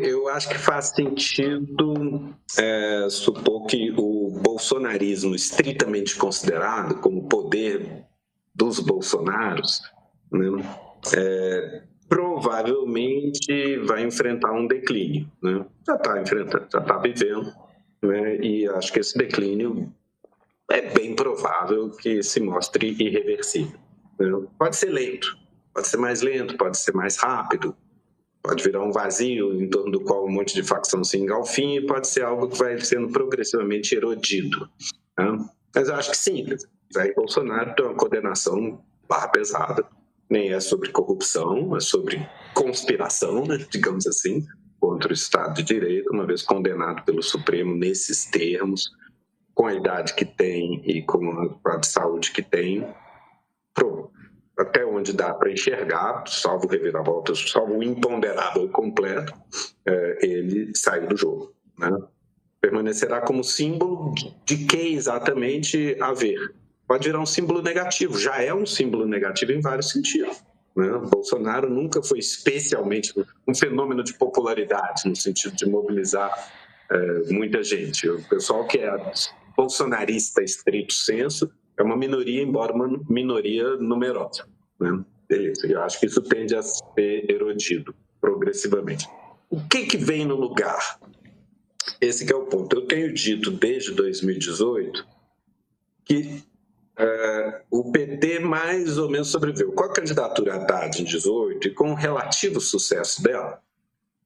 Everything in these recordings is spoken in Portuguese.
Eu acho que faz sentido supor que o bolsonarismo estritamente considerado como poder dos bolsonaros, né, provavelmente vai enfrentar um declínio, né? Já está enfrentando, já está vivendo, né? E acho que esse declínio é bem provável que se mostre irreversível, né? Pode ser lento, pode ser mais lento, pode ser mais rápido, pode virar um vazio em torno do qual um monte de facção se engalfinha, e pode ser algo que vai sendo progressivamente erodido, né? Mas eu acho que sim, Jair Bolsonaro tem uma condenação barra pesada, nem é sobre corrupção, é sobre conspiração, né, digamos assim, contra o Estado de Direito, uma vez condenado pelo Supremo nesses termos, com a idade que tem e com a quadro de saúde que tem, até onde dá para enxergar, salvo reviravoltas, salvo o imponderável completo, ele saiu do jogo, né? Permanecerá como símbolo de que exatamente a ver. Pode virar um símbolo negativo, já é um símbolo negativo em vários sentidos, né? Bolsonaro nunca foi especialmente um fenômeno de popularidade, no sentido de mobilizar muita gente. O pessoal que é bolsonarista estrito sensu é uma minoria, embora uma minoria numerosa, né? Beleza, eu acho que isso tende a ser erodido progressivamente. O que vem no lugar? Esse que é o ponto. Eu tenho dito desde 2018 que o PT mais ou menos sobreviveu. Com a candidatura Haddad em 2018 e com o relativo sucesso dela,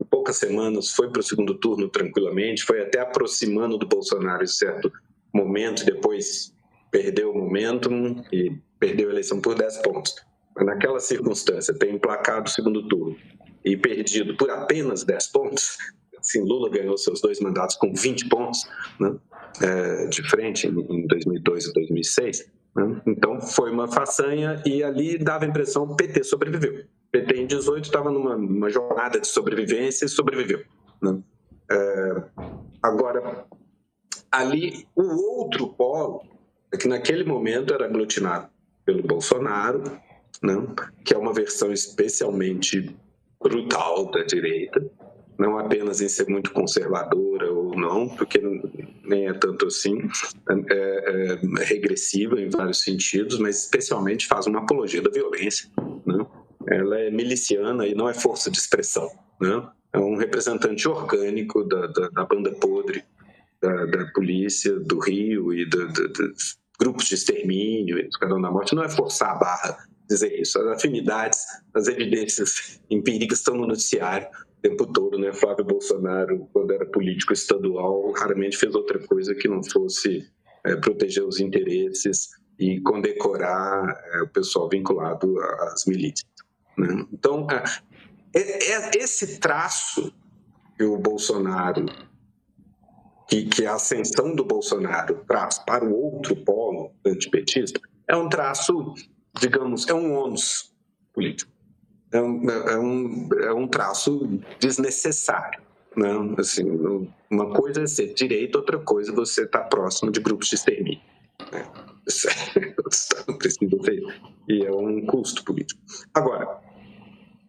em poucas semanas foi para o segundo turno tranquilamente, foi até aproximando do Bolsonaro em certo momento, depois perdeu o momentum e perdeu a eleição por 10 pontos. Mas naquela circunstância, ter emplacado o segundo turno e perdido por apenas 10 pontos, assim, Lula ganhou seus 2 mandatos com 20 pontos, né, de frente em 2002 e 2006, né? Então foi uma façanha e ali dava a impressão que o PT sobreviveu. O PT em 2018 estava numa jornada de sobrevivência e sobreviveu, né? Agora, ali o outro polo é que naquele momento era aglutinado pelo Bolsonaro, né, que é uma versão especialmente brutal da direita, não apenas em ser muito conservadora ou não, porque nem é tanto assim, é regressiva em vários sentidos, mas especialmente faz uma apologia da violência, né? Ela é miliciana e não é força de expressão, né? É um representante orgânico da banda podre, da polícia do Rio e dos grupos de extermínio e do Esquadrão da Morte. Não é forçar a barra dizer isso. As afinidades, as evidências empíricas estão no noticiário o tempo todo, né? Flávio Bolsonaro, quando era político estadual, raramente fez outra coisa que não fosse proteger os interesses e condecorar o pessoal vinculado às milícias, né? Então, esse traço que o Bolsonaro, que a ascensão do Bolsonaro traz para o outro polo antipetista, é um traço, digamos, é um ônus político. É um traço desnecessário, né? Assim, uma coisa é ser direita, outra coisa é você estar próximo de grupos de extermínio, né? Isso não precisa ser, e é um custo político. Agora,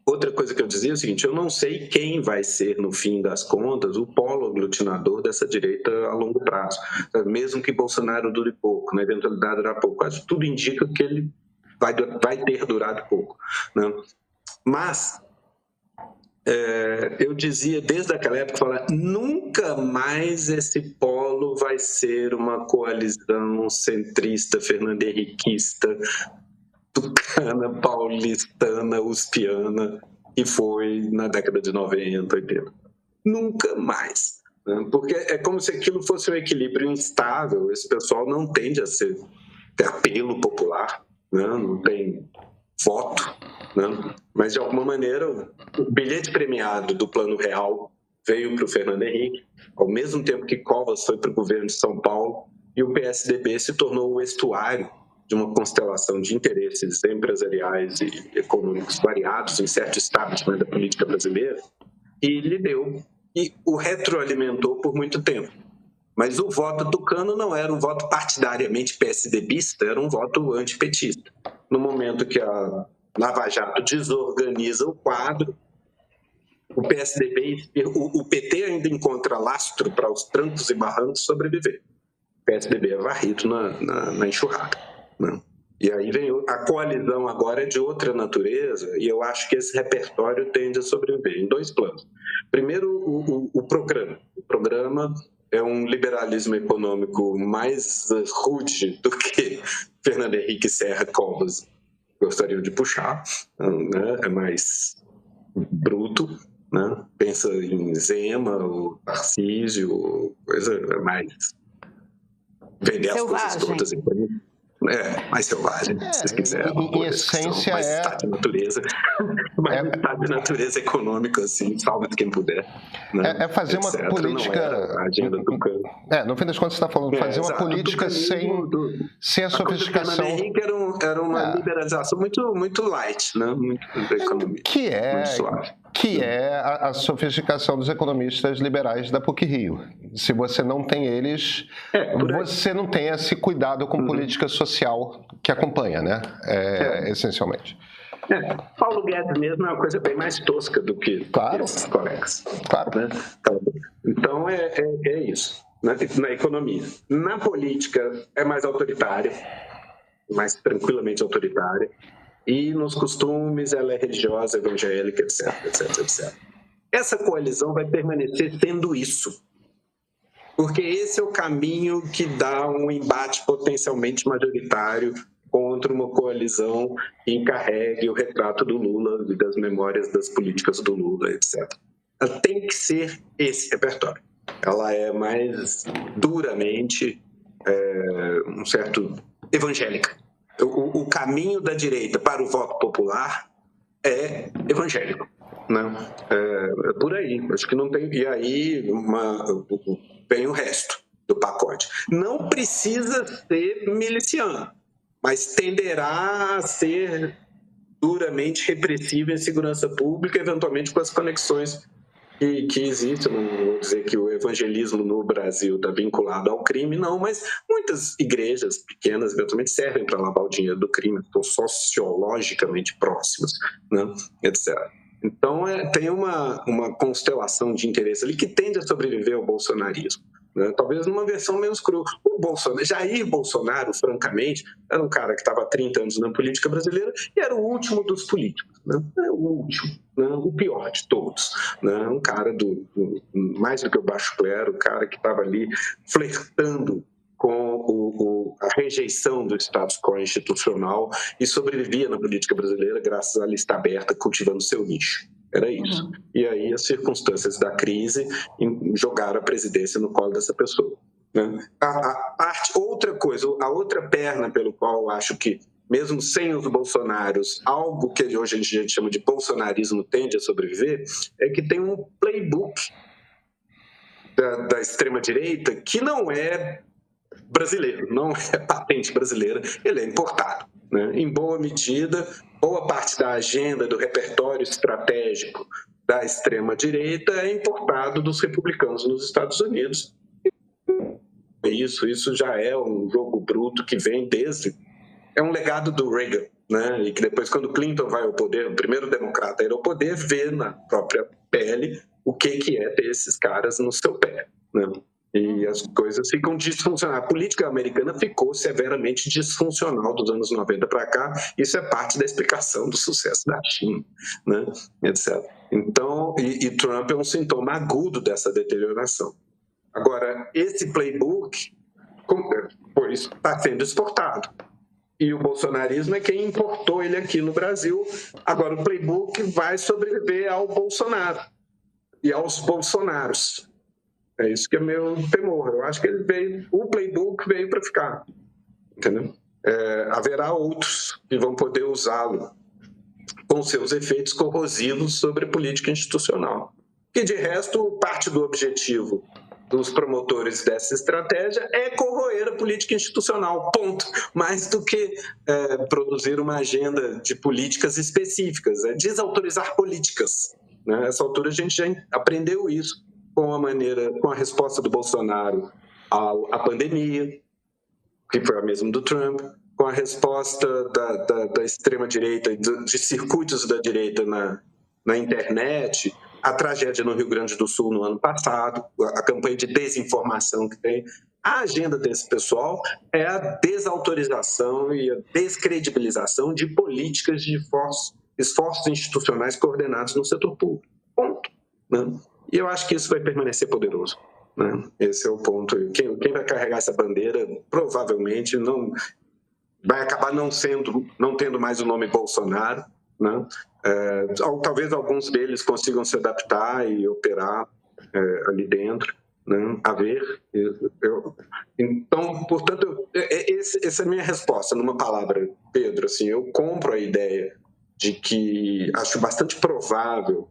outra coisa que eu dizia é o seguinte: eu não sei quem vai ser, no fim das contas, o polo aglutinador dessa direita a longo prazo. Mesmo que Bolsonaro dure pouco, na eventualidade durar pouco, quase tudo indica que ele vai ter durado pouco, né? Mas eu dizia desde aquela época, nunca mais esse polo vai ser uma coalizão centrista, fernando-henriquista, tucana, paulistana, uspiana, que foi na década de 90, 80. Nunca mais, né? Porque é como se aquilo fosse um equilíbrio instável. Esse pessoal não tende a ter apelo popular, né? Não tem voto, né? Mas de alguma maneira o bilhete premiado do Plano Real veio para o Fernando Henrique, ao mesmo tempo que Covas foi para o governo de São Paulo, e o PSDB se tornou o estuário de uma constelação de interesses empresariais e econômicos variados em certo establishment da política brasileira, e lhe deu, e o retroalimentou por muito tempo. Mas o voto tucano não era um voto partidariamente PSDBista, era um voto antipetista. No momento que a Lava Jato desorganiza o quadro, o PSDB, o PT ainda encontra lastro para os trancos e barrancos sobreviver. O PSDB é varrido na enxurrada, né? E aí vem a coalizão agora é de outra natureza, e eu acho que esse repertório tende a sobreviver em dois planos. Primeiro, o programa. O programa é um liberalismo econômico mais rude do que Fernando Henrique Serra Covas gostariam de puxar, né? É mais bruto, né? Pensa em Zema, o Tarcísio, coisa mais vender as coisas todas em mais selvagem, se vocês quiserem. Em essência, mais estado de natureza, mais estado de natureza econômica, assim, salve quem puder. Né, fazer uma política. Não a agenda do campo. No fim das contas, você está falando, fazer uma política sem a sofisticação. Fernando Henrique era uma liberalização muito light, né? Muito da economia. Muito suave. Que é a sofisticação dos economistas liberais da PUC-Rio. Se você não tem eles, você não tem esse cuidado com política social que acompanha, né? Essencialmente. Paulo Guedes mesmo é uma coisa bem mais tosca do que esses colegas. Claro. Né? Então, é isso. Na economia. Na política, é mais autoritária, mais tranquilamente autoritária. E nos costumes ela é religiosa, evangélica, etc, etc, etc. Essa coalizão vai permanecer sendo isso, porque esse é o caminho que dá um embate potencialmente majoritário contra uma coalizão que encarregue o retrato do Lula e das memórias das políticas do Lula, etc. Ela tem que ser esse repertório. Ela é mais duramente um certo evangélica. O caminho da direita para o voto popular é evangélico, né? É por aí. Acho que não tem. E aí vem o resto do pacote. Não precisa ser miliciano, mas tenderá a ser duramente repressivo em segurança pública, eventualmente com as conexões que existe. Não vou dizer que o evangelismo no Brasil está vinculado ao crime, não, mas muitas igrejas pequenas eventualmente servem para lavar o dinheiro do crime, estão sociologicamente próximas, né, etc. Então, tem uma constelação de interesse ali que tende a sobreviver ao bolsonarismo, né? Talvez numa versão menos crua. Jair Bolsonaro, francamente, era um cara que estava há 30 anos na política brasileira e era o último dos políticos, né? O último, né? O pior de todos, né? Um cara mais do que o baixo clero, o cara que estava ali flertando com a rejeição do status quo institucional e sobrevivia na política brasileira graças à lista aberta, cultivando seu nicho. Era isso. E aí as circunstâncias da crise jogaram a presidência no colo dessa pessoa, né? Outra coisa, a outra perna pelo qual eu acho que, mesmo sem os bolsonaros, algo que hoje a gente chama de bolsonarismo tende a sobreviver, é que tem um playbook da extrema-direita que não é brasileiro, não é patente brasileira, ele é importado, né? Em boa medida, boa parte da agenda, do repertório estratégico da extrema-direita é importado dos republicanos nos Estados Unidos. Isso já é um jogo bruto que vem desde... É um legado do Reagan, né? E que depois, quando Clinton vai ao poder, o primeiro democrata a ir ao poder, vê na própria pele o que é ter esses caras no seu pé, né? E as coisas ficam disfuncionais. A política americana ficou severamente disfuncional dos anos 90 para cá. Isso é parte da explicação do sucesso da China, né, etc. Então, e Trump é um sintoma agudo dessa deterioração. Agora, esse playbook está sendo exportado. E o bolsonarismo é quem importou ele aqui no Brasil. Agora, o playbook vai sobreviver ao Bolsonaro e aos bolsonaros. É isso que é meu temor. Eu acho que o playbook veio para ficar, entendeu? Haverá outros que vão poder usá-lo com seus efeitos corrosivos sobre a política institucional. Que, de resto, parte do objetivo dos promotores dessa estratégia é corroer a política institucional, ponto. Mais do que produzir uma agenda de políticas específicas, é desautorizar políticas, né? Nessa altura a gente já aprendeu isso com a resposta do Bolsonaro à pandemia, que foi a mesma do Trump, com a resposta da extrema-direita, de circuitos da direita na internet, a tragédia no Rio Grande do Sul no ano passado, a campanha de desinformação que tem. A agenda desse pessoal é a desautorização e a descredibilização de políticas de esforços institucionais coordenados no setor público. Ponto. Né? E eu acho que isso vai permanecer poderoso. Né? Esse é o ponto. Quem vai carregar essa bandeira provavelmente não vai acabar não tendo mais o nome Bolsonaro. Né? Talvez alguns deles consigam se adaptar e operar ali dentro. Né? A ver. Então, portanto, essa é a minha resposta, numa palavra, Pedro. Assim, eu compro a ideia de que acho bastante provável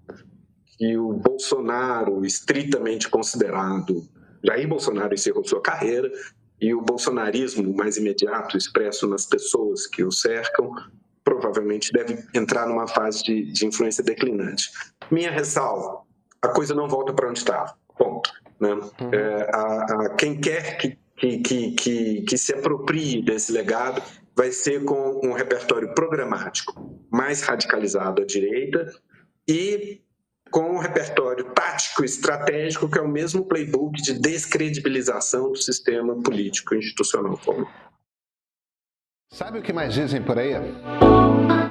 que o Bolsonaro, estritamente considerado, Jair Bolsonaro encerrou sua carreira e o bolsonarismo mais imediato, expresso nas pessoas que o cercam, provavelmente deve entrar numa fase de influência declinante. Minha ressalva, a coisa não volta para onde estava, ponto. Né? Quem quer que se aproprie desse legado vai ser com um repertório programático mais radicalizado à direita e com um repertório tático estratégico que é o mesmo playbook de descredibilização do sistema político institucional. Sabe o que mais dizem por aí?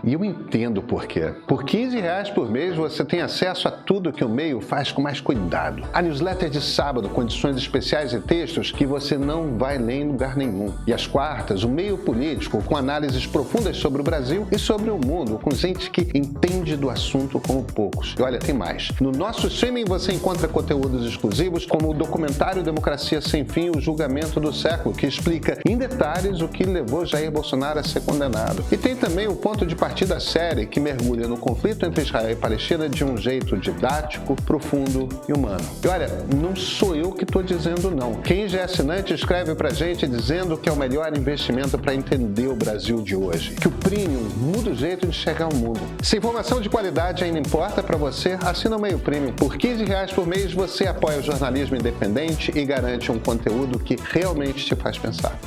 E eu entendo por quê. Por R$15 por mês você tem acesso a tudo que o Meio faz com mais cuidado. A newsletter de sábado com edições especiais e textos que você não vai ler em lugar nenhum. E às quartas, o Meio Político com análises profundas sobre o Brasil e sobre o mundo, com gente que entende do assunto como poucos. E olha, tem mais. No nosso streaming você encontra conteúdos exclusivos como o documentário Democracia Sem Fim, o julgamento do século, que explica em detalhes o que levou Jair Bolsonaro a ser condenado. E tem também o ponto de partida da série que mergulha no conflito entre Israel e Palestina de um jeito didático, profundo e humano. E olha, não sou eu que estou dizendo não. Quem já é assinante escreve pra gente dizendo que é o melhor investimento para entender o Brasil de hoje. Que o Premium muda o jeito de chegar ao mundo. Se informação de qualidade ainda importa para você, assina o Meio Premium. Por R$15 por mês você apoia o jornalismo independente e garante um conteúdo que realmente te faz pensar.